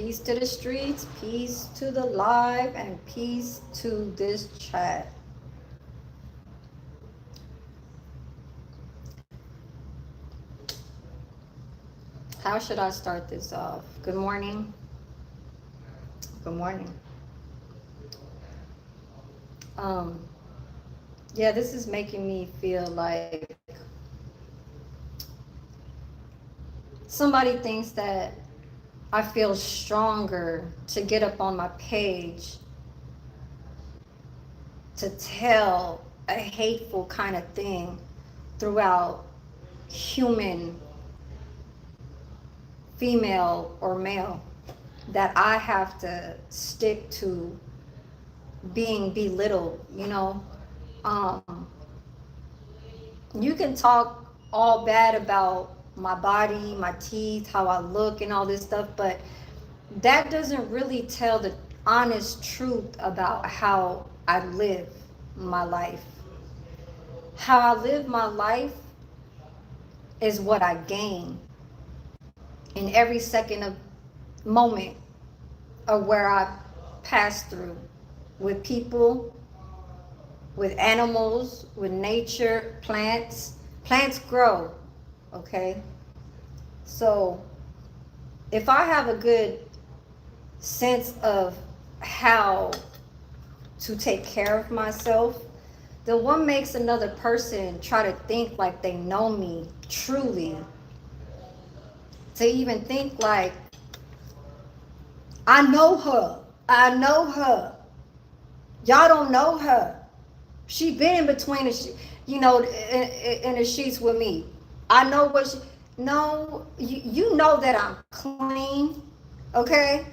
Peace to the streets, peace to the live, and peace to this chat. How should I start this off? Good morning. Good morning. Um, yeah, this is making me feel like somebody thinks that I feel stronger to get up on my page to tell a hateful kind of thing throughout human, female or male, that I have to stick to being belittled, you know. Um, you can talk all bad about my body, my teeth, how I look, and all this stuff, but that doesn't really tell the honest truth about how I live my life. How I live my life is what I gain in every second of moment of where I pass through with people, with animals, with nature, plants. Plants grow, okay? So if I have a good sense of how to take care of myself, then what makes another person try to think like they know me truly? To even think like, I know her. I know her. Y'all don't know her. She been in between the, in the sheets with me. I know what she. No, you know that I'm clean, okay?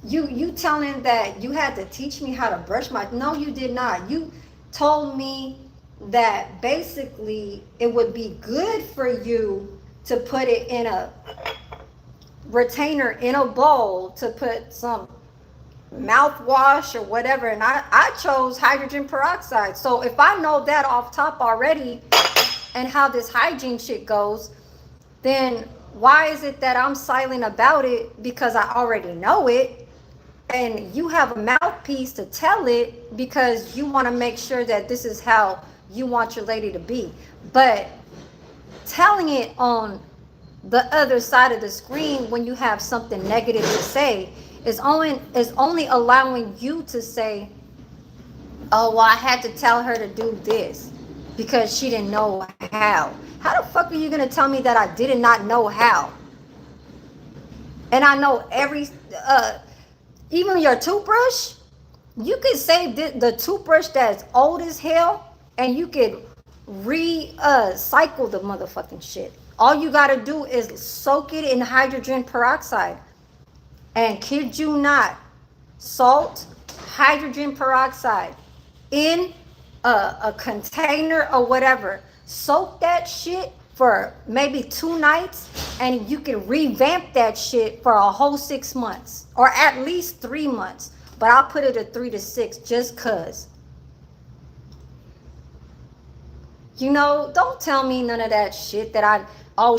You telling that you had to teach me how to brush my. No, you did not. You told me that basically it would be good for you to put it in a retainer in a bowl to put some mouthwash or whatever, and I chose hydrogen peroxide. So if I know that off top already and how this hygiene shit goes, then why is it that I'm silent about it? Because I already know it, and you have a mouthpiece to tell it because you want to make sure that this is how you want your lady to be. But telling it on the other side of the screen when you have something negative to say is only allowing you to say, oh, well, I had to tell her to do this because she didn't know how. How the fuck are you gonna tell me that I did not know how? And I know even your toothbrush, you could save the toothbrush that's old as hell, and you could recycle the motherfucking shit. All you gotta do is soak it in hydrogen peroxide. And kid you not, salt, hydrogen peroxide in a container or whatever. Soak that shit for maybe 2 nights, and you can revamp that shit for a whole 6 months or at least 3 months. But I'll put it at 3 to 6 just cause. You know, don't tell me none of that shit that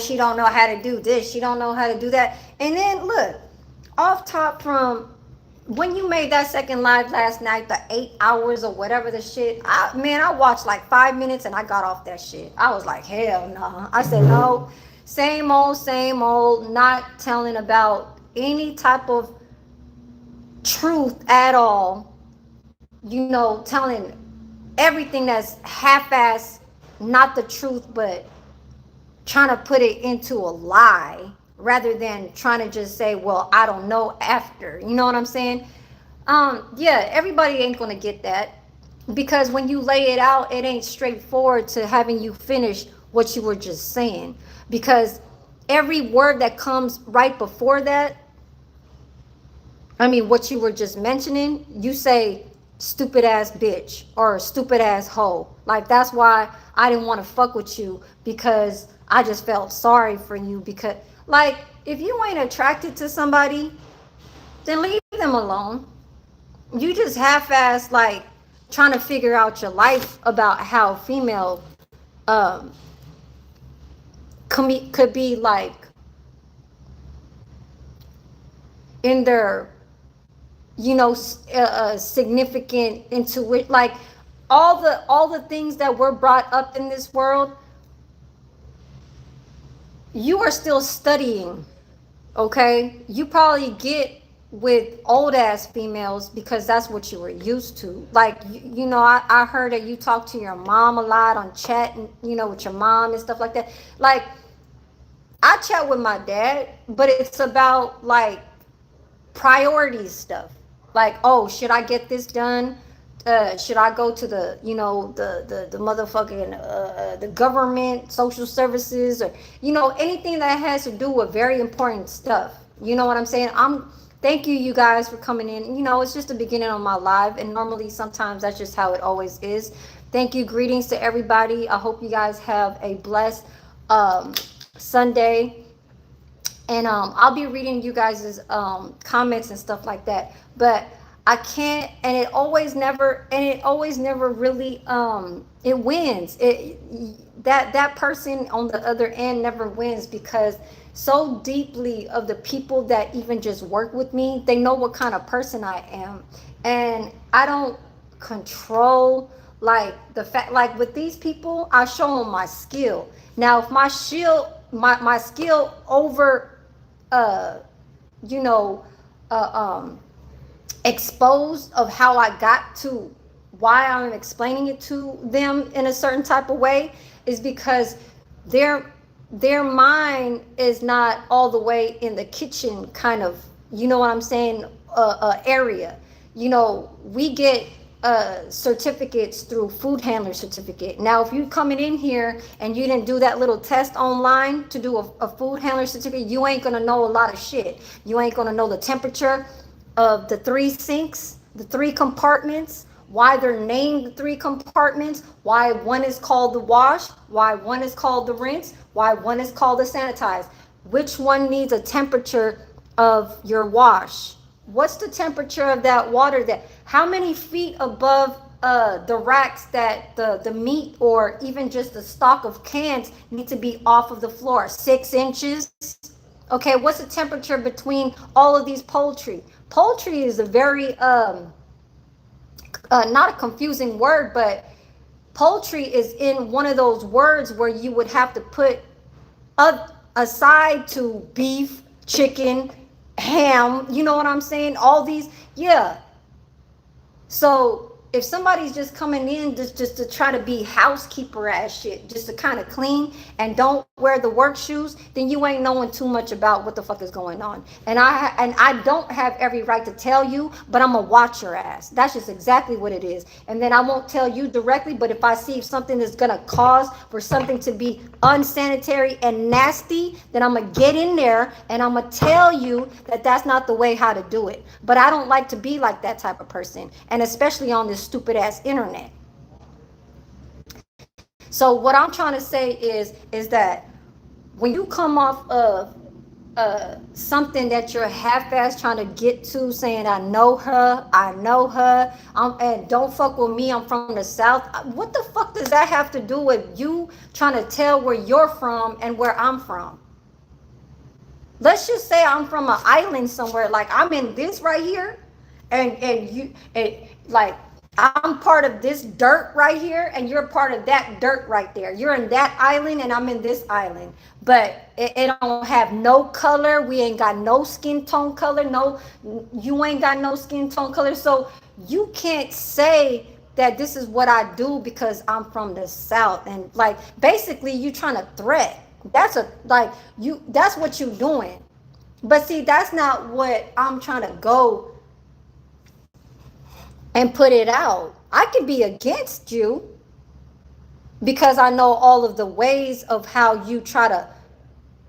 she don't know how to do this, she don't know how to do that. And then look, off top from when you made that second live last night, the 8 hours or whatever the shit, I watched like 5 minutes and I got off that shit. I was like, hell no. Nah. I said, no, same old, not telling about any type of truth at all. You know, telling everything that's half-ass, not the truth, but trying to put it into a lie rather than trying to just say, well, I don't know after. You know what I'm saying? Yeah, everybody ain't gonna get that, because when you lay it out, it ain't straightforward to having you finish what you were just saying, because every word that comes right before that, what you were just mentioning, you say stupid ass bitch or stupid ass hoe. Like, that's why I didn't want to fuck with you, because I just felt sorry for you. Because, like, if you ain't attracted to somebody, then leave them alone. You just half-ass, like, trying to figure out your life about how female could be like in their, significant intuition, like all the things that were brought up in this world, you are still studying. Okay, you probably get with old ass females because that's what you were used to. Like, I heard that you talk to your mom a lot on chat, and with your mom and stuff like that. Like, I chat with my dad, but it's about like priorities stuff. Like, oh, should I get this done? Should I go to the, the motherfucking the government, social services, or anything that has to do with very important stuff. You know what I'm saying? Thank you, you guys, for coming in. It's just the beginning of my live, and normally sometimes that's just how it always is. Thank you, greetings to everybody. I hope you guys have a blessed Sunday, and I'll be reading you guys' comments and stuff like that. But I can't, and it always never really it wins. That person on the other end never wins, because so deeply of the people that even just work with me, they know what kind of person I am, and I don't control, like, the fact, like with these people, I show them my skill. Now if my skill over uh you know exposed of how I got to why I'm explaining it to them in a certain type of way, is because their mind is not all the way in the kitchen kind of, you know what I'm saying, area. We get certificates through food handler certificate. Now if you coming in here and you didn't do that little test online to do a food handler certificate, you ain't gonna know a lot of shit. You ain't gonna know the temperature of the 3 sinks, the 3 compartments, why they're named the 3 compartments, why one is called the wash, why one is called the rinse, why one is called the sanitize, which one needs a temperature of your wash, what's the temperature of that water, that how many feet above the racks that the meat or even just the stock of cans need to be off of the floor, 6 inches. Okay, what's the temperature between all of these poultry? Poultry is a very not a confusing word, but poultry is in one of those words where you would have to put aside to beef, chicken, ham, you know what I'm saying? All these, yeah. So if somebody's just coming in just to try to be housekeeper ass shit, just to kind of clean and don't wear the work shoes, then you ain't knowing too much about what the fuck is going on. And I don't have every right to tell you, but I'm gonna watch your ass. That's just exactly what it is. And then I won't tell you directly, but if I see something that's gonna cause for something to be unsanitary and nasty, then I'm gonna get in there and I'm gonna tell you that that's not the way how to do it. But I don't like to be like that type of person, and especially on this stupid ass internet. So what I'm trying to say is that when you come off of something that you're half-ass trying to get to, saying I know her, and don't fuck with me, I'm from the South. What the fuck does that have to do with you trying to tell where you're from and where I'm from? Let's just say I'm from an island somewhere, like I'm in this right here, and you, and like I'm part of this dirt right here, and you're part of that dirt right there. You're in that island, and I'm in this island. But it don't have no color. We ain't got no skin tone color. No, you ain't got no skin tone color. So you can't say that this is what I do because I'm from the South. And like, basically, you trying to threat. That's that's what you doing. But see, that's not what I'm trying to go and put it out. I could be against you because I know all of the ways of how you try to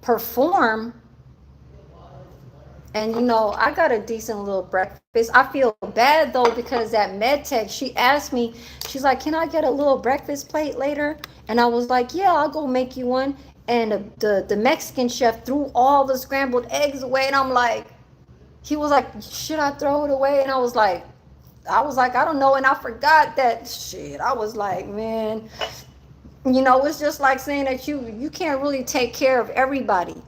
perform. And I got a decent little breakfast. I feel bad though, because at MedTech, she asked me, she's like, can I get a little breakfast plate later? And I was like, yeah, I'll go make you one. And the Mexican chef threw all the scrambled eggs away, and I'm like, he was like, should I throw it away? And I was like, I don't know. And I forgot that shit. I was like, man, it's just like saying that you can't really take care of everybody.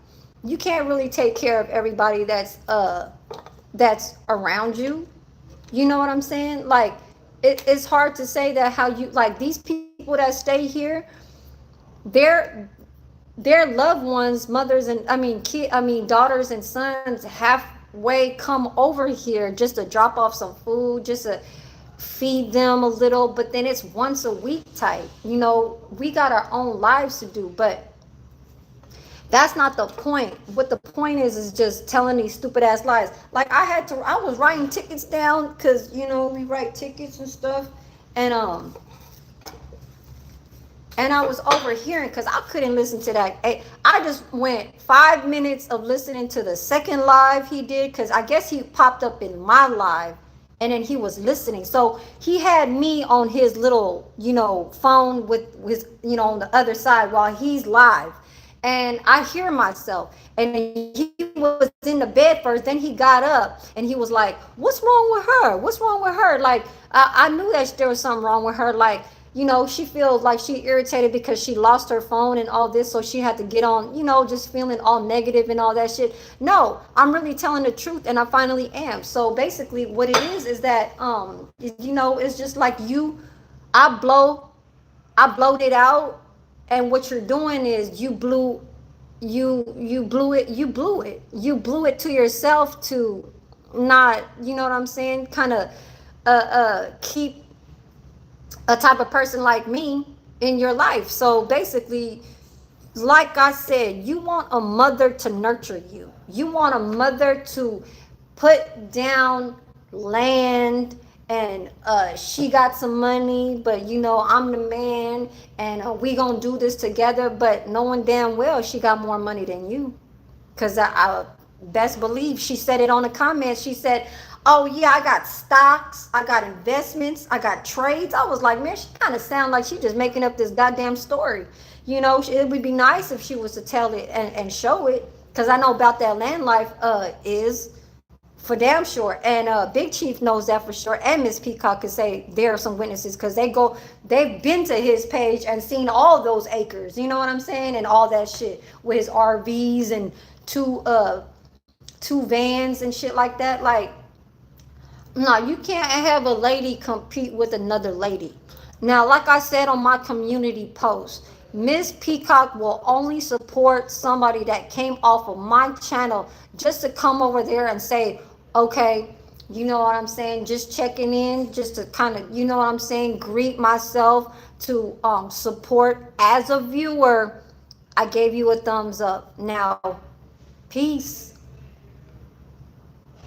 You can't really take care of everybody that's that's around you. You know what I'm saying? Like, it's hard to say that how you, like, these people that stay here, their their loved ones, mothers, and daughters and sons halfway come over here just to drop off some food, just to feed them a little, but then it's once a week type. We got our own lives to do, but that's not the point. What the point is just telling these stupid ass lies. Like, I was writing tickets down, because we write tickets and stuff, and I was overhearing, because I couldn't listen to that. I just went 5 minutes of listening to the second live he did, because I guess he popped up in my live, and then he was listening. So he had me on his little, phone with his, on the other side while he's live. And I hear myself. And he was in the bed first. Then he got up and he was like, "What's wrong with her? What's wrong with her?" Like, I knew that there was something wrong with her. Like, she feels like she irritated because she lost her phone and all this. So she had to get on, just feeling all negative and all that shit. No, I'm really telling the truth, and I finally am. So basically what it is that, it's just like I blowed it out, and what you're doing is you blew it to yourself to not, what I'm saying, kind of keep a type of person like me in your life. So basically, like I said, you want a mother to nurture you. You want a mother to put down land, and she got some money, but I'm the man, and we gonna do this together, but knowing damn well she got more money than you. Because I best believe she said it on the comments. She said, "Oh yeah, I got stocks, I got investments, I got trades." I was like, man, she kind of sound like she just making up this goddamn story. It would be nice if she was to tell it and show it, because I know about that land life is for damn sure. And Big Chief knows that for sure. And Miss Peacock could say there are some witnesses, because they've been to his page and seen all those acres. You know what I'm saying? And all that shit with his RVs and two vans and shit like that. Like, no, you can't have a lady compete with another lady. Now, like I said on my community post, Miss Peacock will only support somebody that came off of my channel, just to come over there and say, okay, you know what I'm saying, just checking in, just to kind of, you know what I'm saying, greet myself, to support. As a viewer, I gave you a thumbs up. Now, peace.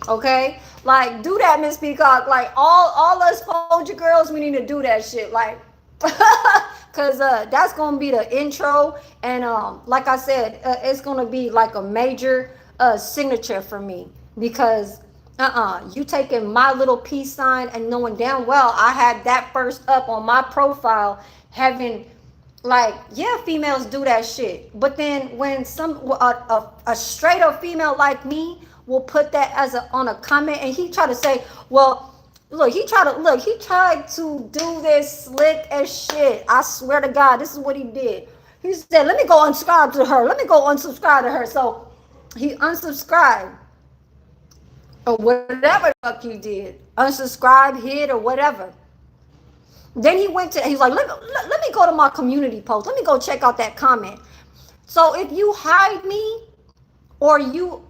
Okay, like, do that, Miss Peacock. Like, all us Folger girls, we need to do that shit. Like, because that's gonna be the intro. And like I said, it's gonna be like a major signature for me, because you taking my little peace sign and knowing damn well I had that first up on my profile, having, like, yeah, females do that shit. But then when a straight up female like me will put that on a comment, and he try to say, well, he tried to do this slick as shit. I swear to God, this is what he did. He said, let me go unsubscribe to her. Let me go unsubscribe to her. So he unsubscribed, or whatever the fuck you did. Unsubscribe, hid, or whatever. Then he's like, let me go to my community post. Let me go check out that comment. So if you hide me, or you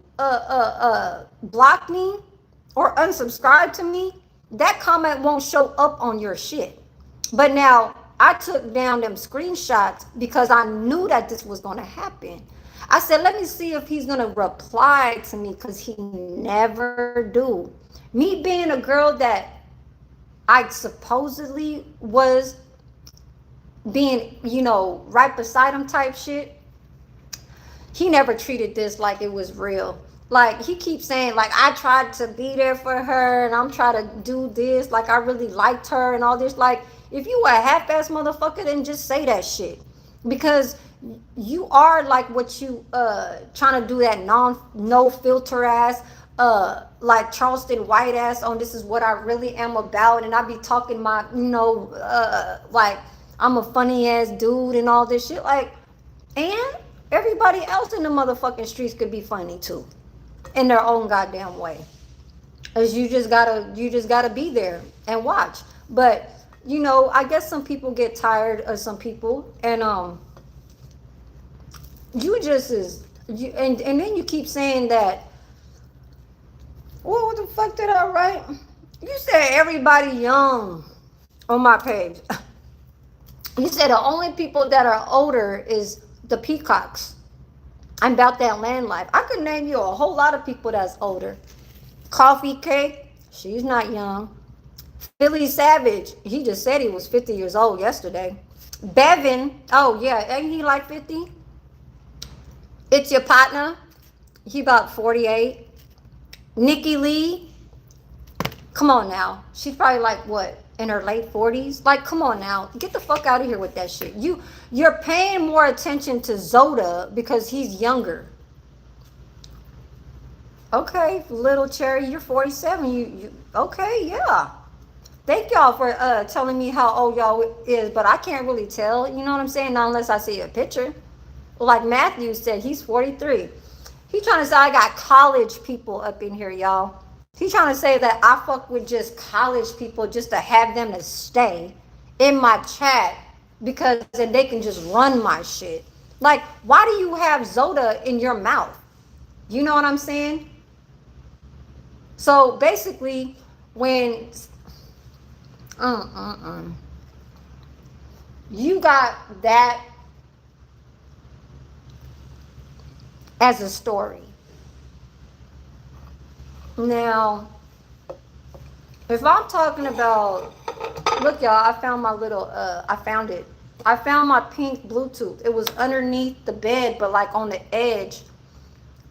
block me, or unsubscribe to me, that comment won't show up on your shit. But now, I took down them screenshots because I knew that this was going to happen. I said, let me see if he's going to reply to me, because he never do. Me being a girl that I supposedly was being, right beside him type shit, he never treated this like it was real. Like, he keeps saying, like, I tried to be there for her, and I'm trying to do this, like I really liked her and all this. Like, if you a half-ass motherfucker, then just say that shit. Because you are like what you trying to do, that no filter ass, like Charleston White ass on this is what I really am about, and I be talking my, like I'm a funny ass dude and all this shit. Like, and everybody else in the motherfucking streets could be funny too, in their own goddamn way. Is you just gotta be there and watch. But I guess some people get tired of some people, and you just is you and then you keep saying that. What the fuck did I write? You said everybody young on my page. You said the only people that are older is the peacocks. I'm about that land life. I could name you a whole lot of people that's older. Coffee Cake, she's not young. Philly Savage, he just said he was 50 years old yesterday. Bevan, oh yeah, ain't he like 50? It's your partner, he about 48. Nikki Lee, come on now. She's probably like what, in her late 40s? Like, come on now. Get the fuck out of here with that shit. You're paying more attention to Zoda because he's younger. Okay, little Cherry, you're 47. You okay, yeah. Thank y'all for telling me how old y'all is, but I can't really tell, you know what I'm saying? Not unless I see a picture. Like Matthew said, he's 43. He trying to say I got college people up in here, y'all. He trying to say that I fuck with just college people just to have them to stay in my chat because then they can just run my shit. Like, why do you have Zoda in your mouth? You know what I'm saying? So basically, when you got that as a story. Now, if I'm talking about, look y'all, I found my little, I found it. I found my pink Bluetooth. It was underneath the bed, but like on the edge,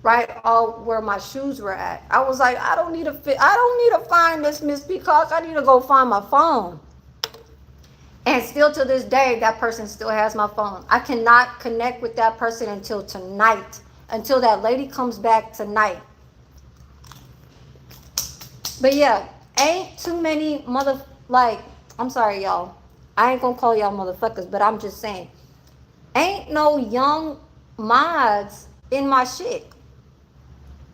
right all where my shoes were at. I was like, I don't need to find this, Miss Peacock. I need to go find my phone. And still to this day, that person still has my phone. I cannot connect with that person until tonight, until that lady comes back tonight. But yeah, ain't too many I'm sorry, y'all. I ain't gonna call y'all motherfuckers, but I'm just saying, ain't no young mods in my shit.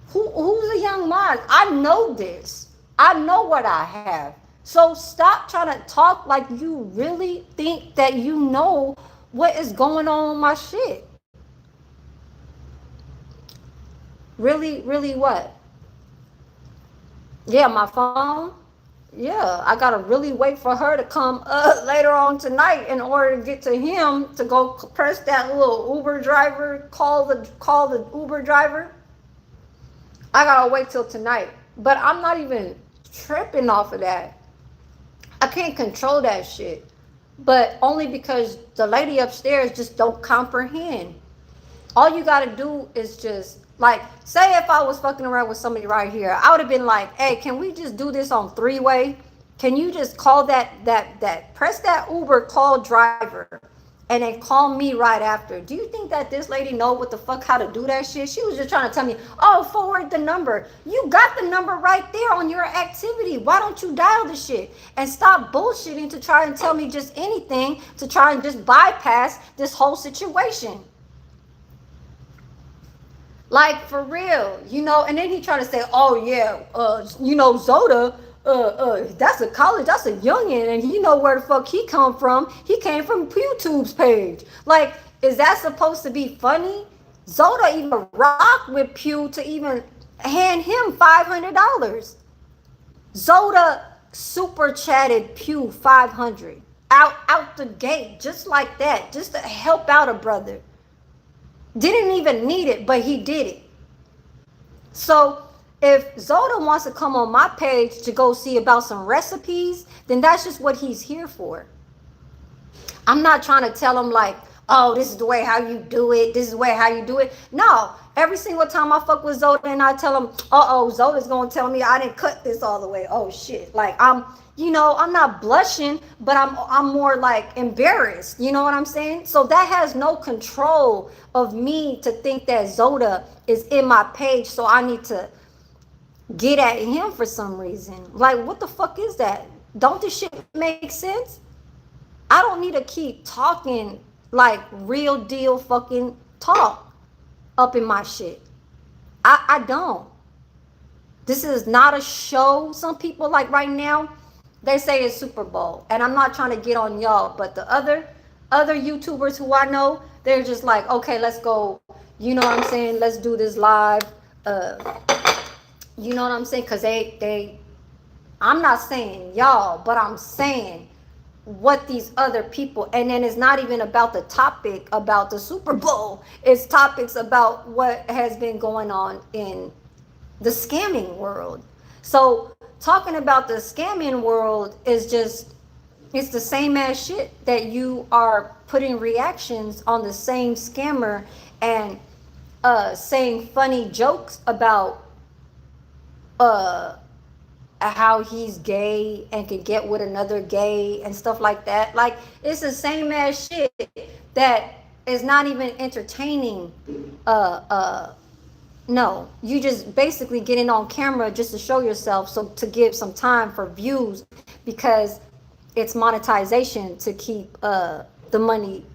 Who's a young mod? I know this. I know what I have. So stop trying to talk like you really think that you know what is going on with my shit. Really, really what? Yeah, my phone. Yeah, I gotta really wait for her to come later on tonight in order to get to him to go press that little Uber driver, call the Uber driver. I gotta wait till tonight. But I'm not even tripping off of that. I can't control that shit. But only because the lady upstairs just don't comprehend. All you gotta do is just like, say if I was fucking around with somebody right here, I would have been like, hey, can we just do this on three-way? Can you just call press that Uber call driver and then call me right after? Do you think that this lady know what the fuck how to do that shit? She was just trying to tell me, oh, forward the number. You got the number right there on your activity. Why don't you dial the shit and stop bullshitting to try and tell me just anything to try and just bypass this whole situation? Like, for real, and then he tried to say, oh yeah, Zoda, that's a college, that's a youngin', and you know where the fuck he come from. He came from YouTube's page. Like, is that supposed to be funny? Zoda even rocked with Pew to even hand him $500. Zoda super chatted Pew 500 out the gate, just like that, just to help out a brother. Didn't even need it, but he did it. So if Zoda wants to come on my page to go see about some recipes, then that's just what he's here for. I'm not trying to tell him like, oh, this is the way how you do it. This is the way how you do it. No, every single time I fuck with Zoda and I tell him, Zoda's going to tell me I didn't cut this all the way. Oh shit. Like I'm not blushing, but I'm more like embarrassed. You know what I'm saying? So that has no control of me to think that Zoda is in my page. So I need to get at him for some reason. Like, what the fuck is that? Don't this shit make sense? I don't need to keep talking like real deal fucking talk up in my shit. I don't. This is not a show. Some people like right now, they say it's Super Bowl, and I'm not trying to get on y'all, but the other YouTubers who I know, they're just like, okay, let's go. You know what I'm saying? Let's do this live. Uh, you know what I'm saying? Cause they. I'm not saying y'all, but I'm saying what these other people, and then it's not even about the topic about the Super Bowl. It's topics about what has been going on in the scamming world. So talking about the scamming world is just, it's the same as shit that you are putting reactions on the same scammer and saying funny jokes about uh how he's gay and can get with another gay and stuff like that. Like, it's the same as shit that is not even entertaining. uh uh no, you just basically getting on camera just to show yourself, so to give some time for views, because it's monetization to keep the money,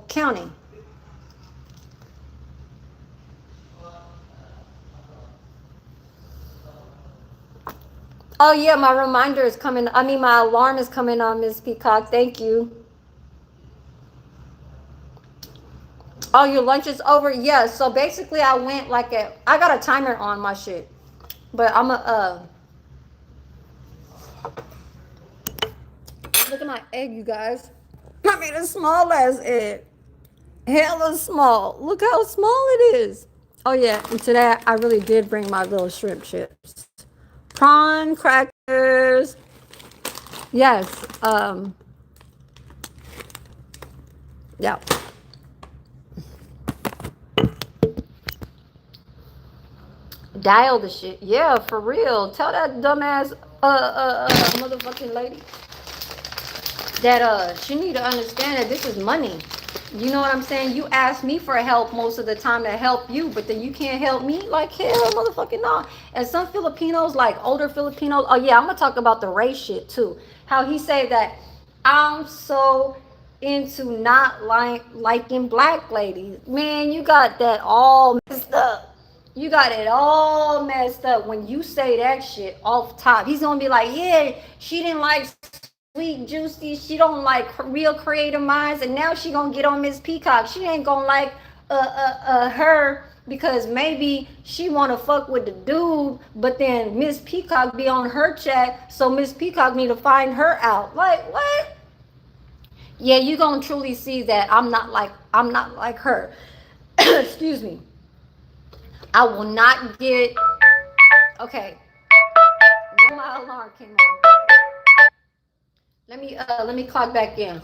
counting. Oh yeah, my reminder is coming. I mean, my alarm is coming on, Miss Peacock. Thank you. Oh, your lunch is over? Yeah. So basically, I went like I got a timer on my shit, but I'm look at my egg, you guys. I mean, a small ass egg, hella small. Look how small it is. Oh yeah, and today I really did bring my little shrimp chips, prawn crackers. Yes. Yeah. Dial the shit. Yeah, for real. Tell that dumbass motherfucking lady that she need to understand that this is money. You know what I'm saying? You ask me for help most of the time to help you, but then you can't help me. Like, hell, motherfucking no. And some Filipinos, like older Filipinos, oh yeah, I'm gonna talk about the race shit too. How he say that I'm so into not liking black ladies. Man, you got that all messed up. You got it all messed up when you say that shit off top. He's gonna be like, yeah, she didn't like sweet juicy, she don't like real creative minds, and now she gonna get on Miss Peacock. She ain't gonna like her because maybe she wanna fuck with the dude, but then Miss Peacock be on her chat, so Miss Peacock need to find her out. Like, what? Yeah, you gonna truly see that I'm not like her. Excuse me. I will not get. Okay, now my alarm came on. Let me clock back in.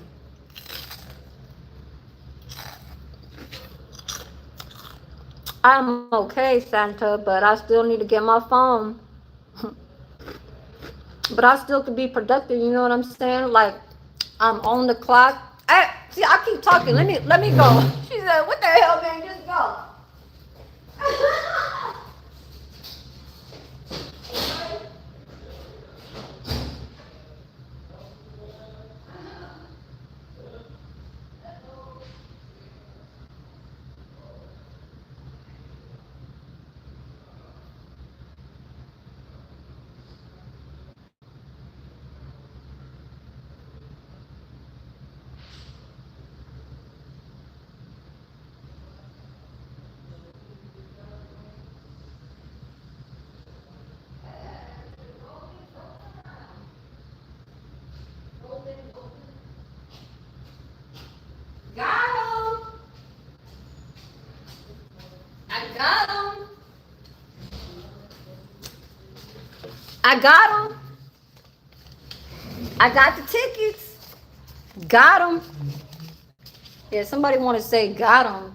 I'm okay, Santa, but I still need to get my phone. But I still could be productive. You know what I'm saying? Like, I'm on the clock. See, I keep talking. Let me go. She said, "What the hell, man? Just go." Got him. I got him. I got him. I got the tickets. Got him. Yeah, somebody want to say got him.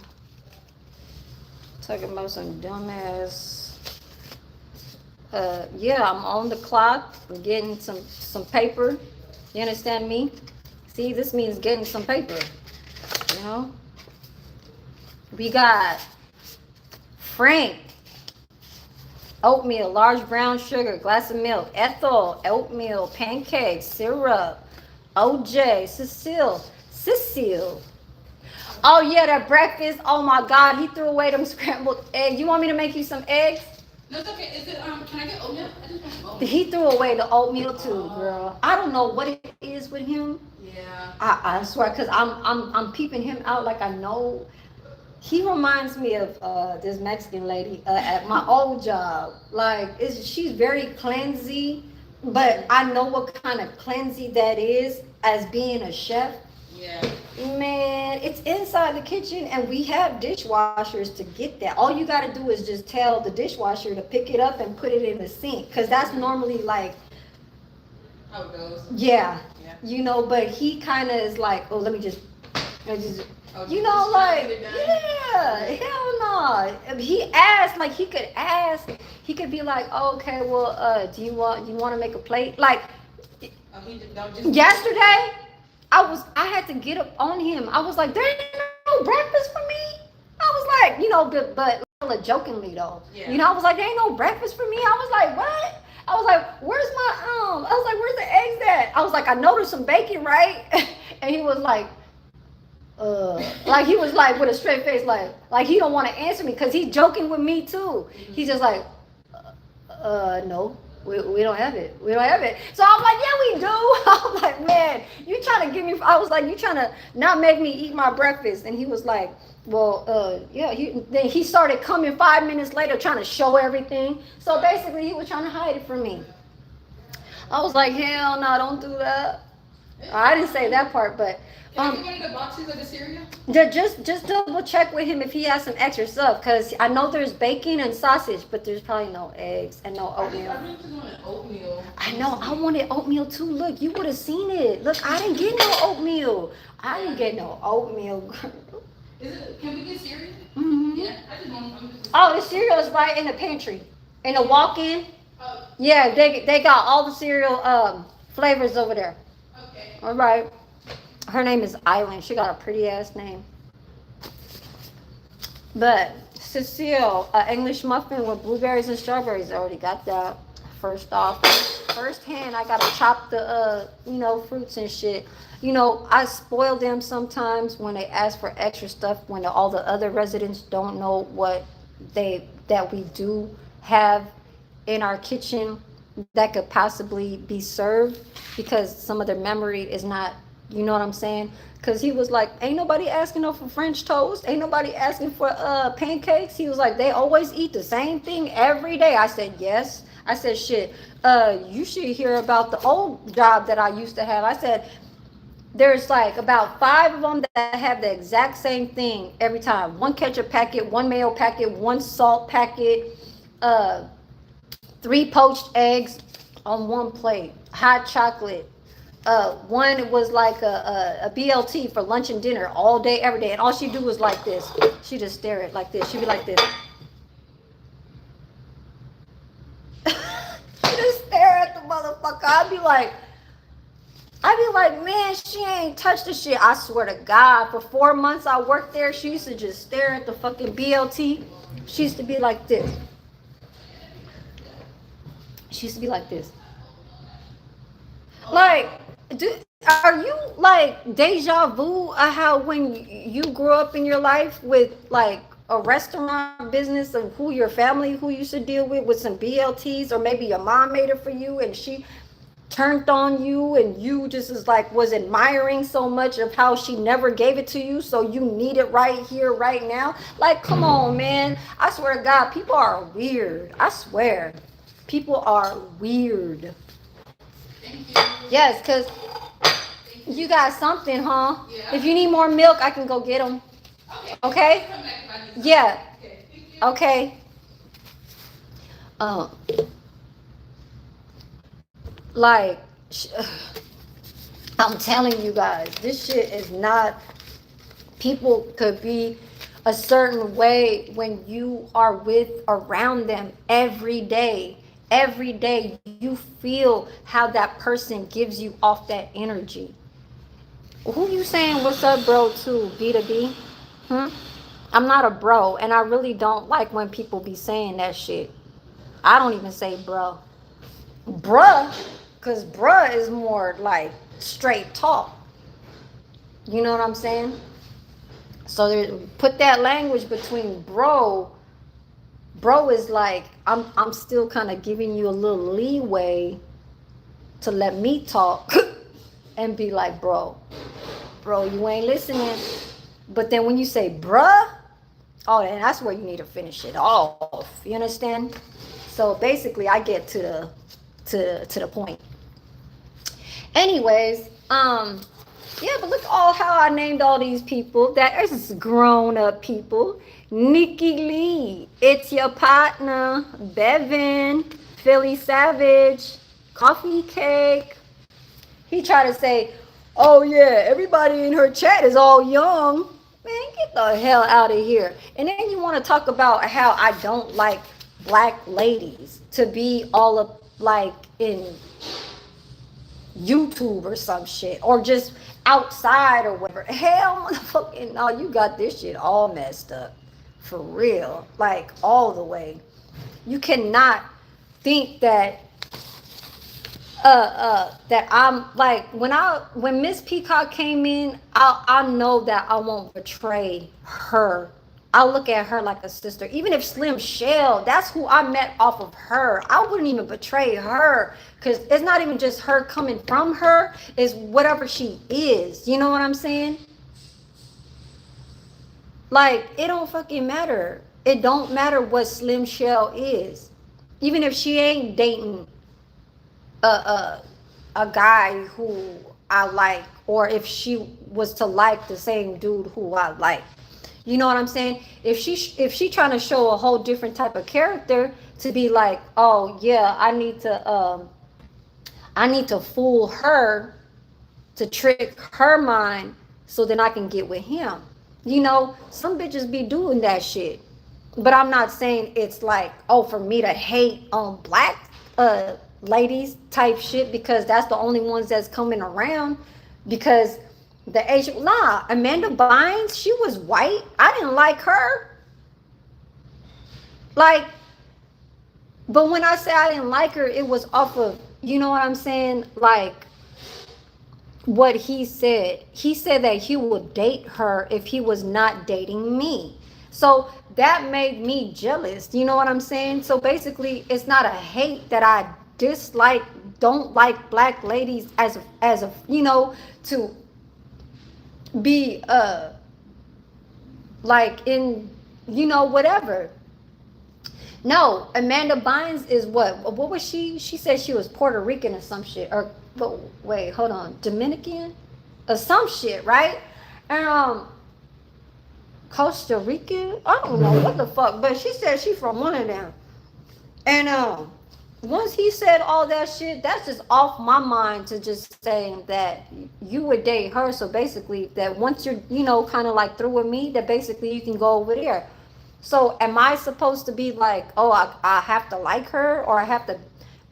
Talking about some dumbass. Yeah, I'm on the clock. I'm getting some paper. You understand me? See, this means getting some paper. You know? We got Frank. Oatmeal, large brown sugar, glass of milk, Ethel, oatmeal, pancakes, syrup, OJ, Cecile. Oh yeah, that breakfast. Oh my God, he threw away them scrambled eggs. You want me to make you some eggs? No, it's okay. Is it can I get oatmeal? I just want some oatmeal. He threw away the oatmeal too, Oh. girl. I don't know what it is with him. Yeah. I swear, cause I'm peeping him out like I know. He reminds me of this Mexican lady at my old job. Like, she's very cleansy, but I know what kind of cleansy that is as being a chef. Yeah. Man, it's inside the kitchen, and we have dishwashers to get that. All you got to do is just tell the dishwasher to pick it up and put it in the sink, because that's normally like, How it goes. yeah, Yeah. but he kind of is like, oh, let me just, Oh, like, it done? yeah, hell no. He asked, like, he could be like, oh, okay, well, do you want to make a plate? Like, Oh, he don't just. yesterday, I had to get up on him. I was like, there ain't no breakfast for me. I was like, but hella jokingly though. Yeah. I was like, there ain't no breakfast for me. I was like, what? I was like, I was like, where's the eggs at? I was like, I know there's some bacon, right? And he was like he was like with a straight face, like he don't want to answer me because he's joking with me too. He's just like, no, we don't have it. We don't have it. So I'm like, yeah, we do. I'm like, man, you trying to give me? I was like, you trying to not make me eat my breakfast? And he was like, well, yeah. Then he started coming 5 minutes later, trying to show everything. So basically, he was trying to hide it from me. I was like, hell no, don't do that. I didn't say that part, but Can I get one of the boxes of the cereal? just double check with him if he has some extra stuff, because I know there's bacon and sausage, but there's probably no eggs and no oatmeal. I really just wanted oatmeal. I know, I wanted oatmeal too. Look, you would have seen it. Look, I didn't get no oatmeal. I didn't get no oatmeal, girl. Can we get cereal? Hmm. Yeah, I just want. Oh, the cereal is right in the pantry. In the walk-in. Oh, Yeah, they got all the cereal flavors over there. okay. All right. Her name is Island. She got a pretty ass name. But Cecile, English muffin with blueberries and strawberries. I already got that. First off, first hand, I gotta chop the fruits and shit. I spoil them sometimes when they ask for extra stuff when all the other residents don't know what that we do have in our kitchen that could possibly be served, because some of their memory is not, you know what I'm saying? Because he was like, ain't nobody asking for French toast, ain't nobody asking for pancakes. He was like, they always eat the same thing every day. I said, yes. I said, shit, you should hear about the old job that I used to have. I said, there's like about 5 of them that have the exact same thing every time. One ketchup packet, one mayo packet, one salt packet, 3 poached eggs on one plate, hot chocolate. One was like a BLT for lunch and dinner all day, every day. And all she do was like this. She just stare at like this. She'd be like this. She just stare at the motherfucker. I'd be like, man, she ain't touched the shit. I swear to God, for 4 months I worked there, she used to just stare at the fucking BLT. She used to be like this. She used to be like this. Like, are you like deja vu how when you grew up in your life with like a restaurant business of who your family who used to deal with some BLTs, or maybe your mom made it for you and she turned on you and you just was admiring so much of how she never gave it to you, so you need it right here right now? Like, come on, man. I swear to God, people are weird. I swear, people are weird. Yes, because you got something, huh? Yeah. If you need more milk, I can go get them. Okay? Yeah. Okay. Um, like, I'm telling you guys, this shit is not. People could be a certain way when you are around them every day. Every day you feel how that person gives you off that energy. Who you saying what's up, bro, to B2B? I'm not a bro, and I really don't like when people be saying that shit. I don't even say bro. Bruh, because bruh is more like straight talk. You know what I'm saying? So put that language between bro, bro is like, I'm still kind of giving you a little leeway to let me talk and be like, bro, you ain't listening. But then when you say bruh, oh, and that's where you need to finish it off. You understand? So basically, I get to the point. Anyways, yeah, but look all how I named all these people. That is grown up people. Nikki Lee, it's your partner. Bevan, Philly Savage, Coffee Cake. He tried to say, oh yeah, everybody in her chat is all young. Man, get the hell out of here. And then you want to talk about how I don't like black ladies to be all up like in YouTube or some shit, or just outside or whatever. Hell, motherfucking no, you got this shit all messed up. For real. Like, all the way. You cannot think that I'm like, when Miss Peacock came in, I know that I won't betray her. I'll look at her like a sister. Even if Slim Shell, that's who I met off of her, I wouldn't even betray her, because it's not even just her coming from her, it's whatever she is. You know what I'm saying? Like, it don't fucking matter. It don't matter what Slim Shell is. Even if she ain't dating a a guy who I like, or if she was to like the same dude who I like. You know what I'm saying? If she trying to show a whole different type of character to be like, oh yeah, I need to fool her to trick her mind so then I can get with him. You know, some bitches be doing that shit. But I'm not saying it's like, oh, for me to hate on black ladies type shit, because that's the only ones that's coming around. Because the Asian, nah, Amanda Bynes, she was white. I didn't like her. Like, but when I say I didn't like her, it was off of, you know what I'm saying? Like, what he said. He said that he would date her if he was not dating me. So that made me jealous. You know what I'm saying? So basically, it's not a hate that I dislike, don't like black ladies as a you know, to be like in, you know, whatever. No, Amanda Bynes is what was she? She said she was Puerto Rican or some shit. Or but wait, hold on, Dominican or some shit, right? And Costa Rican. I don't know what the fuck, but she said she from one of them. And once he said all that shit, that's just off my mind to just saying that you would date her. So basically, that once you're, you know, kind of like through with me, that basically you can go over there. So am I supposed to be like, oh, I have to like her, or I have to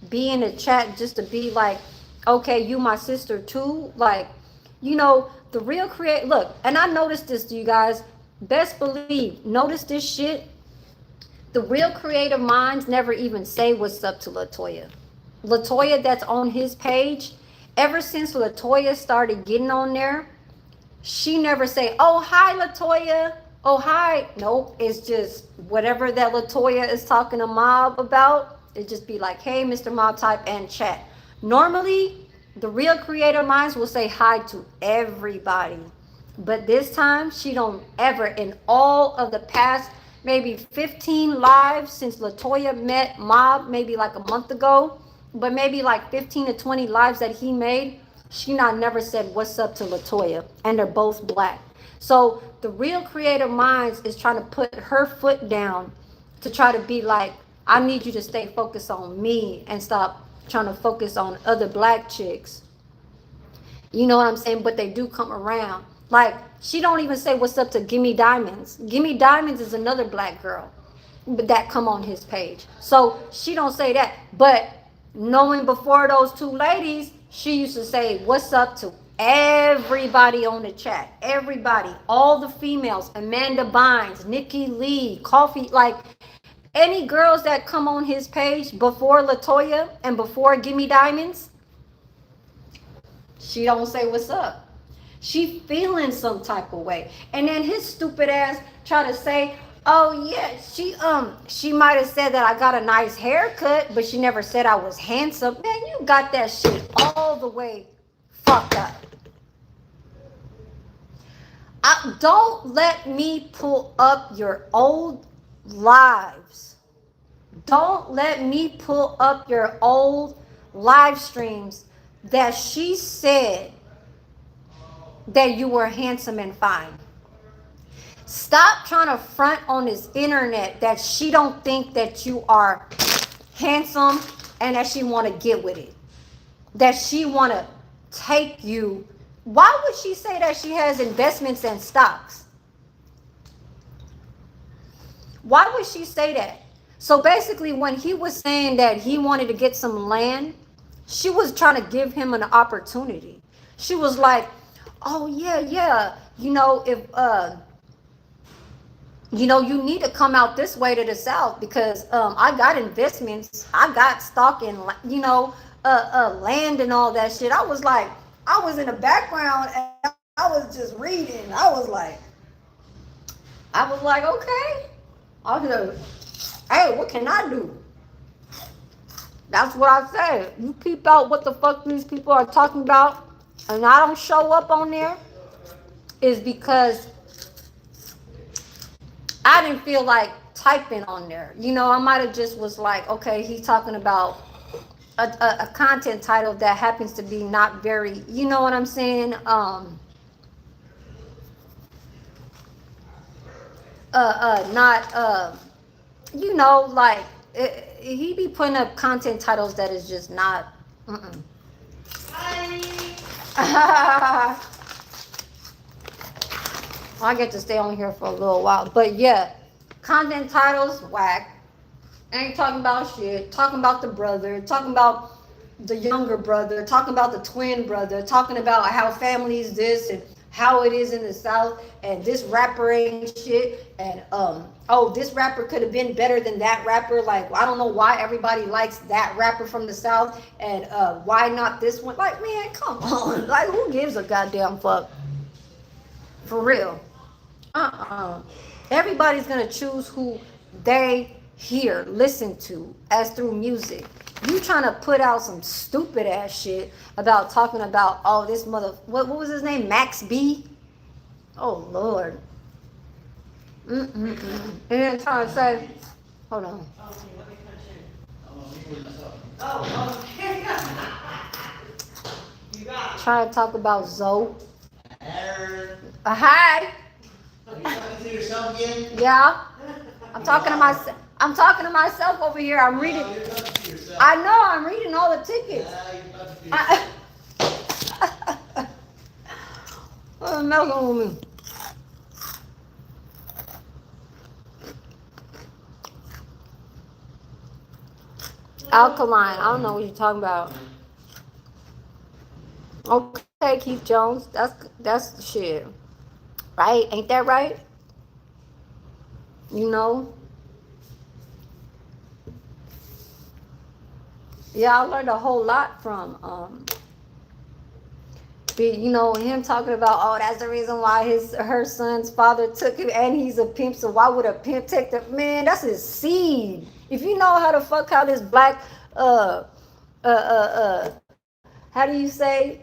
be in the chat just to be like, okay, you my sister too? Like, you know, the real create, look, and I noticed this, you guys, best believe, notice this shit. The real creative minds never even say what's up to Latoya. Latoya that's on his page, ever since Latoya started getting on there, she never say, oh, hi, Latoya. Oh, hi. Nope. It's just whatever that Latoya is talking to Mob about, it just be like, hey, Mr. Mob type and chat. Normally, the real creative minds will say hi to everybody. But this time, she don't ever, in all of the past maybe 15 lives since Latoya met Mob, maybe like a month ago, but maybe like 15 to 20 lives that he made, she not never said what's up to Latoya, and they're both black. So the real creative minds is trying to put her foot down to try to be like, I need you to stay focused on me and stop trying to focus on other black chicks. You know what I'm saying? But they do come around. Like, she don't even say what's up to Gimme Diamonds. Gimme Diamonds is another black girl that come on his page. So she don't say that. But knowing before those two ladies, she used to say what's up to everybody on the chat. Everybody. All the females. Amanda Bynes, Nikki Lee, Coffee. Like, any girls that come on his page before Latoya and before Gimme Diamonds, she don't say what's up. She feeling some type of way. And then his stupid ass try to say, Oh yeah, she might have said that I got a nice haircut, but she never said I was handsome. Man, you got that shit all the way fucked up. Don't let me pull up your old lives. Don't let me pull up your old live streams that she said that you were handsome and fine. Stop trying to front on this internet that she don't think that you are handsome and that she want to get with it. That she want to take you. Why would she say that she has investments and stocks? Why would she say that? So basically, when he was saying that he wanted to get some land, she was trying to give him an opportunity. She was like, "Oh yeah, yeah, if you need to come out this way to the south because I got investments, I got stock in land and all that shit." I was like, I was in the background and I was just reading. I was like, okay. I was like, hey, what can I do? That's what I said. You peep out what the fuck these people are talking about, and I don't show up on there, is because I didn't feel like typing on there. I might have just was like, okay, he's talking about a content title that happens to be not very, you know what I'm saying? Not, like, he be putting up content titles that is just not, I get to stay on here for a little while. But yeah, content titles, whack. Ain't talking about shit. Talking about the brother. Talking about the younger brother. Talking about the twin brother. Talking about how family is this and how it is in the South. And this rapper ain't shit. And this rapper could have been better than that rapper. Like, I don't know why everybody likes that rapper from the South. And why not this one? Like, man, come on. Like, who gives a goddamn fuck? For real. Everybody's gonna choose who they hear, listen to, as through music. You trying to put out some stupid ass shit about talking about this what was his name, Max B? Oh Lord. And then trying to say, hold on. Trying to talk about Zoe. Hi. Are you talking to yourself again? Yeah. I'm talking to myself. I'm talking to myself over here. I'm reading. You're talking to yourself. I know. I'm reading all the tickets. Yeah, you're talking to yourself. What's messing with me? Alkaline. I don't know what you're talking about. Okay, Keith Jones. That's the shit. Right? Ain't that right? Yeah, I learned a whole lot from him talking about, that's the reason why her son's father took it, and he's a pimp, so why would a pimp take the man? That's his seed. If you know how this black how do you say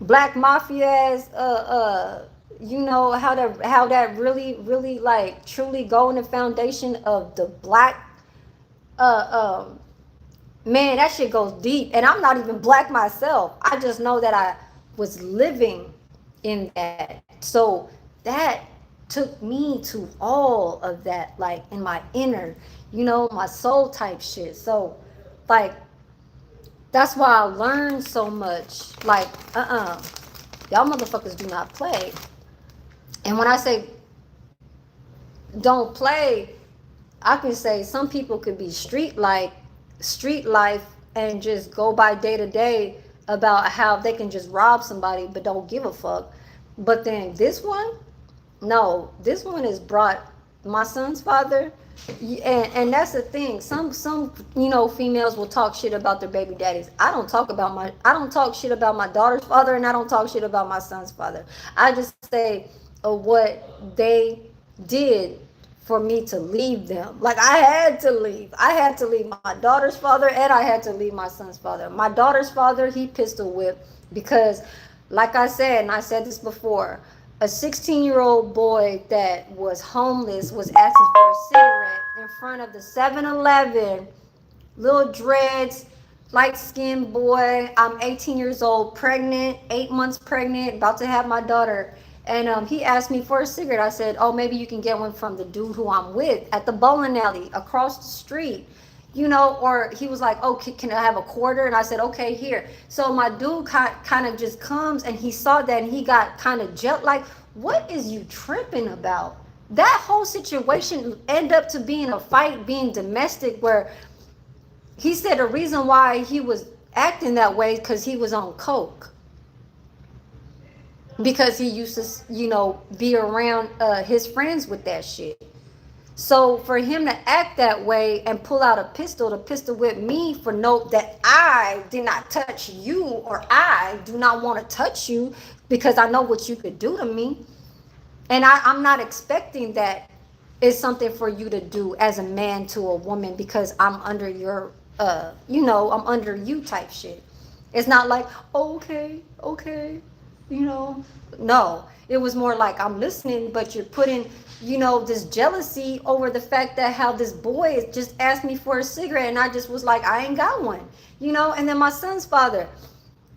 black mafia as how that really really like truly go in the foundation of the black man, that shit goes deep. And I'm not even black myself. I just know that I was living in that. So that took me to all of that, like in my inner, my soul type shit. So like that's why I learned so much. Like, y'all motherfuckers do not play. And when I say don't play, I can say some people could be street life and just go by day to day about how they can just rob somebody but don't give a fuck. But then this one, no, this one has brought my son's father, and that's the thing. Some females will talk shit about their baby daddies. I don't talk shit about my daughter's father, and I don't talk shit about my son's father. I just say of what they did for me to leave them. Like I had to leave. I had to leave my daughter's father and I had to leave my son's father. My daughter's father, he pistol whipped because, like I said, and I said this before, a 16-year-old boy that was homeless was asking for a cigarette in front of the 7-Eleven, little dreads, light skinned boy. I'm 18 years old, pregnant, 8 months pregnant, about to have my daughter. And he asked me for a cigarette. I said, oh, maybe you can get one from the dude who I'm with at the bowling alley across the street. Or he was like, oh, can I have a quarter? And I said, okay, here. So my dude kind of just comes and he saw that and he got kind of jet like, what is you tripping about? That whole situation ended up to being a fight, being domestic, where he said the reason why he was acting that way because he was on coke, because he used to be around his friends with that shit. So for him to act that way and pull out a pistol to pistol whip me for note that I did not touch you, or I do not want to touch you because I know what you could do to me, and I'm not expecting that is something for you to do as a man to a woman because I'm under your I'm under you type shit. It's not like, okay, you know. No, it was more like, I'm listening, but you're putting, this jealousy over the fact that how this boy just asked me for a cigarette and I just was like, I ain't got one, and then my son's father,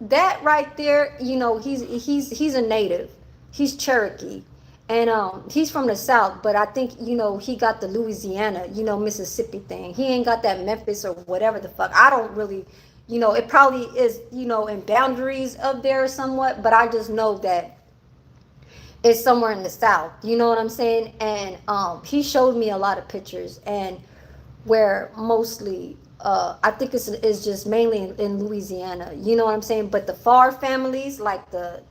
that right there, he's a native. He's Cherokee. And he's from the South, but I think, he got the Louisiana, Mississippi thing. He ain't got that Memphis or whatever the fuck. I don't really, it probably is, in boundaries of there somewhat, but I just know that it's somewhere in the South. You know what I'm saying? And he showed me a lot of pictures, and where mostly, I think it's just mainly in Louisiana. You know what I'm saying? But the far families, like the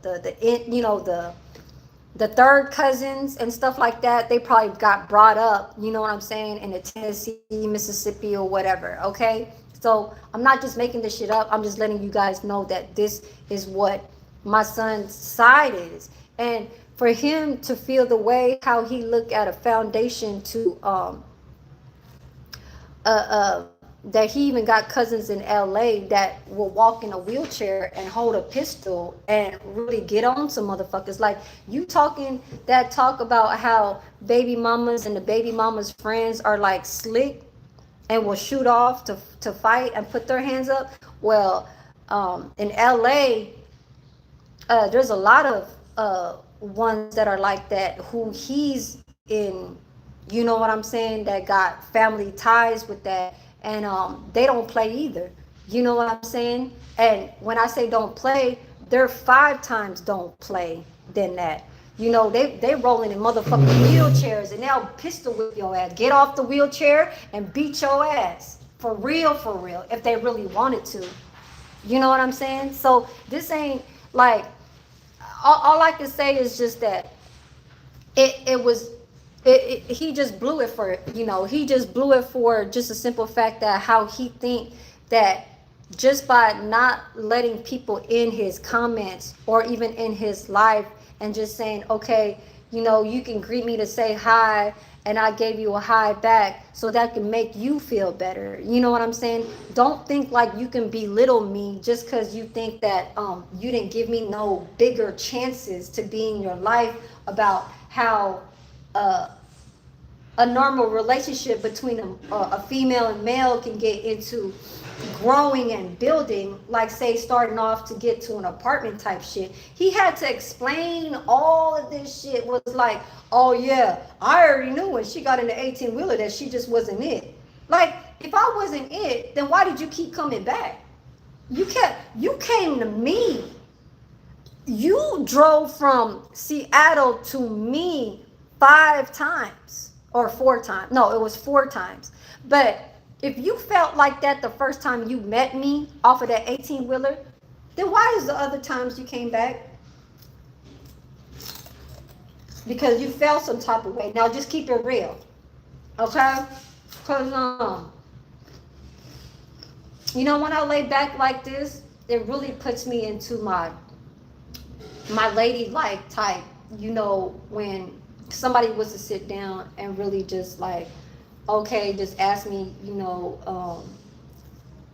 third cousins and stuff like that, they probably got brought up, you know what I'm saying, in the Tennessee, Mississippi, or whatever. Okay, so I'm not just making this shit up. I'm just letting you guys know that this is what my son's side is. And for him to feel the way how he looked at a foundation to that he even got cousins in LA that will walk in a wheelchair and hold a pistol and really get on some motherfuckers. Like, you talking that talk about how baby mamas and the baby mamas friends are like slick and will shoot off to fight and put their hands up. Well, in LA, there's a lot of ones that are like that who he's in, you know what I'm saying, that got family ties with that, and they don't play either, you know what I'm saying. And when I say don't play, they're 5 times don't play than that. They rolling in motherfucking wheelchairs and they'll pistol whip your ass, get off the wheelchair and beat your ass for real, if they really wanted to, you know what I'm saying. So this ain't like, all I can say is just that he just blew it for, he just blew it for just a simple fact that how he think that just by not letting people in his comments or even in his life and just saying, okay, you can greet me to say hi and I gave you a hi back, so that can make you feel better. You know what I'm saying? Don't think like you can belittle me just because you think that you didn't give me no bigger chances to be in your life, about how a normal relationship between a female and male can get into growing and building, like say starting off to get to an apartment type shit. He had to explain all of this shit. Was like, oh yeah, I already knew when she got in the 18-wheeler that she just wasn't it. Like, if I wasn't it, then why did you keep coming back? You came to me. You drove from Seattle to me 5 times or 4 times. No, it was 4 times. But if you felt like that the first time you met me off of that 18-wheeler, then why is the other times you came back? Because you felt some type of way. Now just keep it real, okay? Because when I lay back like this, it really puts me into my ladylike type, when somebody was to sit down and really just like, okay, just ask me,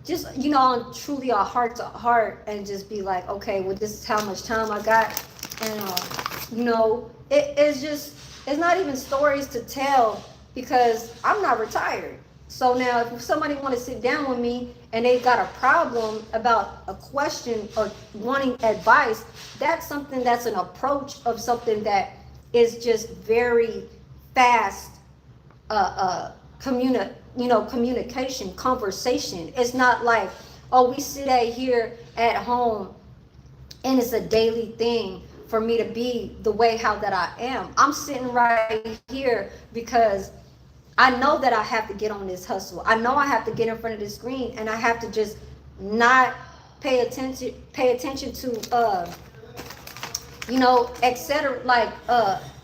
just on truly a heart to heart, and just be like, okay, well, this is how much time I got, and it's just, it's not even stories to tell, because I'm not retired. So now if somebody want to sit down with me and they got a problem about a question or wanting advice, that's something, that's an approach of something that is just very fast, communication, conversation. It's not like, oh, we sit at here at home and it's a daily thing for me to be the way how that I am. I'm sitting right here because I know that I have to get on this hustle. I know I have to get in front of the screen, and I have to just not pay attention to etc., like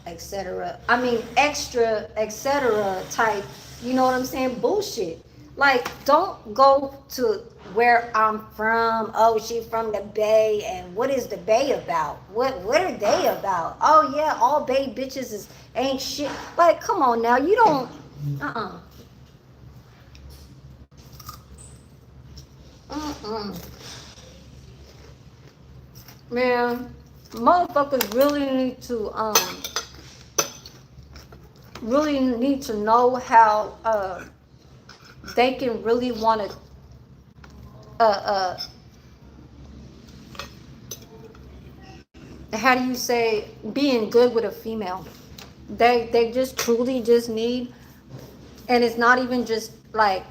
etc., I mean extra, etc. type, you know what I'm saying, bullshit. Like, don't go to where I'm from. Oh, she from the Bay, and what is the Bay about? What are they about? Oh yeah, all Bay bitches is ain't shit. Like, come on now, you don't. Uh-uh. Uh-uh. Man, motherfuckers really need to know how they can really want to uh how do you say, being good with a female. They just truly just need, and it's not even just like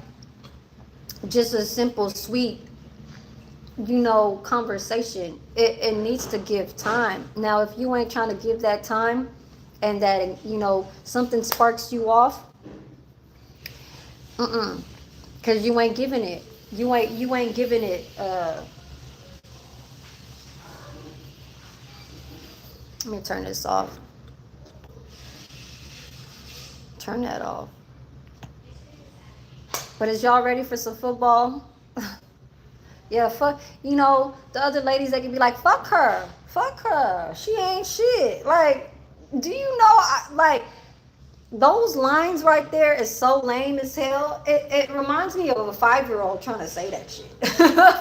just a simple sweet, conversation. It needs to give time. Now if you ain't trying to give that time, and that something sparks you off, because you ain't giving it, you ain't giving it. Let me turn this off. Turn that off. But is y'all ready for some football? Yeah, fuck. The other ladies, they can be like, fuck her. Fuck her. She ain't shit. Like, do you know, like, those lines right there is so lame as hell. It reminds me of a 5-year-old trying to say that shit.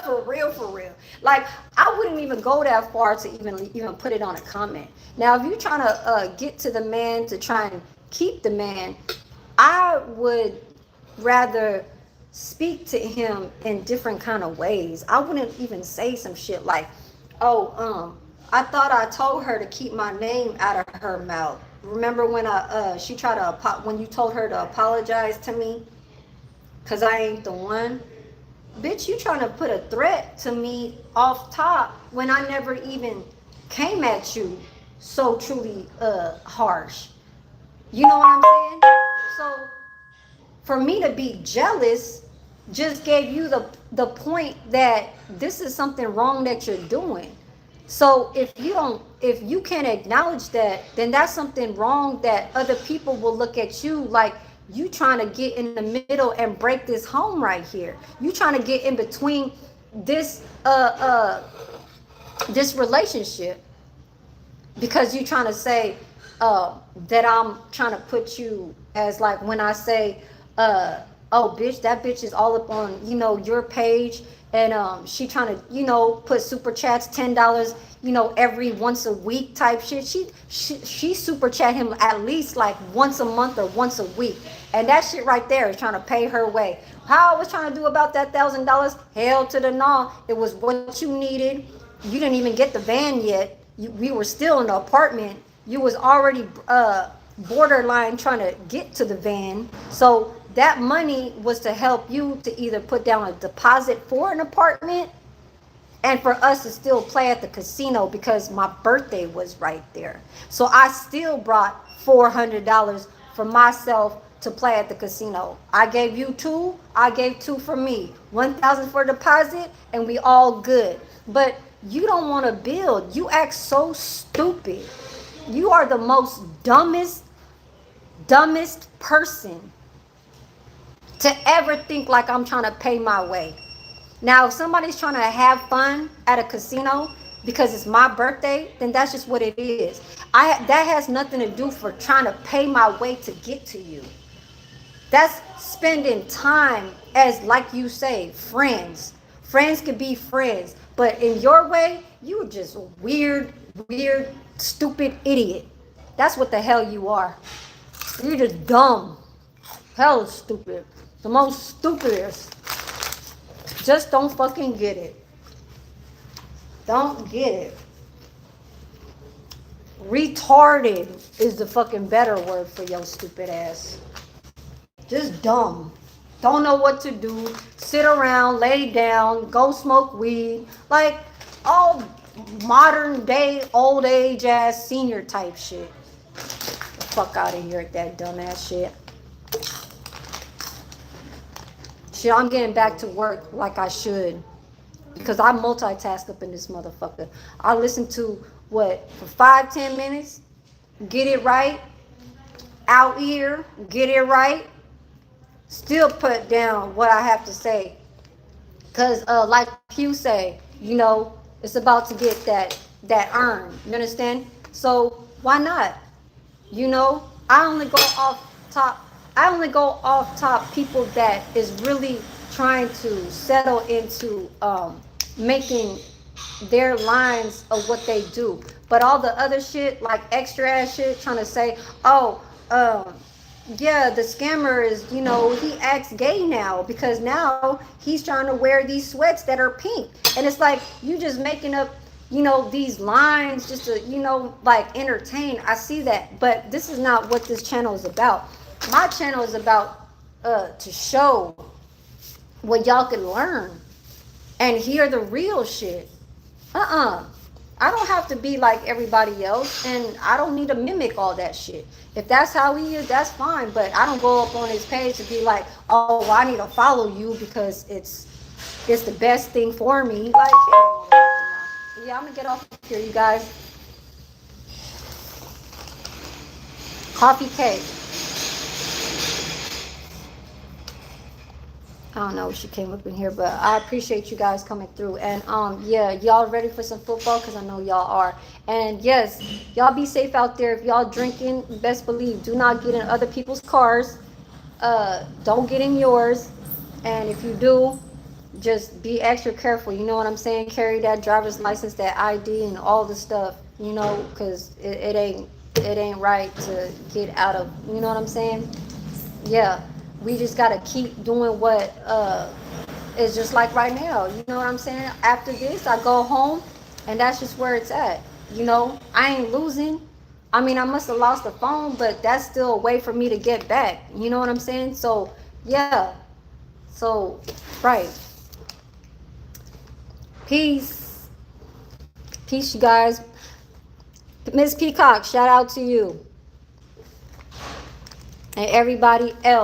For real, for real. Like, I wouldn't even go that far to even put it on a comment. Now, if you're trying to get to the man to try and keep the man, I would rather speak to him in different kind of ways. I wouldn't even say some shit like, oh, I thought I told her to keep my name out of her mouth. Remember when she tried to when you told her to apologize to me because I ain't the one? Bitch, you trying to put a threat to me off top when I never even came at you so truly harsh. You know what I'm saying? So for me to be jealous just gave you the point that this is something wrong that you're doing. So if you can't acknowledge that, then that's something wrong, that other people will look at you like you trying to get in the middle and break this home right here. You trying to get in between this this relationship, because you trying to say that I'm trying to put you as, like, when I say oh bitch, that bitch is all up on your page, and she trying to put super chats, $10 every once a week type shit. She super chat him at least like once a month or once a week, and that shit right there is trying to pay her way. How I was trying to do about that $1,000, hell to the no. It was what you needed. You didn't even get the van yet. We were still in the apartment. You was already borderline trying to get to the van. So that money was to help you to either put down a deposit for an apartment, and for us to still play at the casino, because my birthday was right there. So I still brought $400 for myself to play at the casino. I gave you two, I gave two for me. 1,000 for deposit, and we all good. But you don't want to build. You act so stupid. You are the most dumbest person to ever think like I'm trying to pay my way. Now, if somebody's trying to have fun at a casino, because it's my birthday, then that's just what it is. That has nothing to do for trying to pay my way to get to you. That's spending time as, like you say, friends. Friends can be friends, but in your way, you just weird, stupid idiot. That's what the hell you are. You're just dumb. Hell stupid. The most stupidest. Just don't fucking get it. Don't get it. Retarded is the fucking better word for your stupid ass. Just dumb. Don't know what to do. Sit around, lay down, go smoke weed. Like all modern day, old age ass senior type shit. The fuck out of here with that dumbass shit. Shit, I'm getting back to work like I should. Because I multitask up in this motherfucker. I listen to what for 5-10 minutes, get it right, out here, get it right, still put down what I have to say. Cause like you say, you know, it's about to get that earn. You understand? So why not? You know, I only go off top people that is really trying to settle into making their lines of what they do. But all the other shit, like extra ass shit, trying to say, oh, yeah, the scammer is, you know, he acts gay now because now he's trying to wear these sweats that are pink. And it's like, you just making up, you know, these lines just to, you know, like entertain. I see that. But this is not what this channel is about. My channel is about to show what y'all can learn and hear the real shit. I don't have to be like everybody else, and I don't need to mimic all that shit. If that's how he is, that's fine. But I don't go up on his page to be like, oh, well, I need to follow you because it's the best thing for me. Like, yeah, I'm gonna get off here, you guys. Coffee cake. I don't know if she came up in here, but I appreciate you guys coming through. And yeah, y'all ready for some football? Because I know y'all are. And yes, y'all be safe out there. If y'all drinking, best believe, do not get in other people's cars. Don't get in yours. And if you do, just be extra careful. You know what I'm saying? Carry that driver's license, that ID, and all the stuff. You know, because it ain't right to get out of. You know what I'm saying? Yeah. We just gotta keep doing what is just like right now. You know what I'm saying? After this, I go home, and that's just where it's at. You know, I ain't losing. I mean, I must have lost the phone, but that's still a way for me to get back. You know what I'm saying? So, yeah. So, right. Peace. Peace, you guys. Miss Peacock, shout out to you. And everybody else.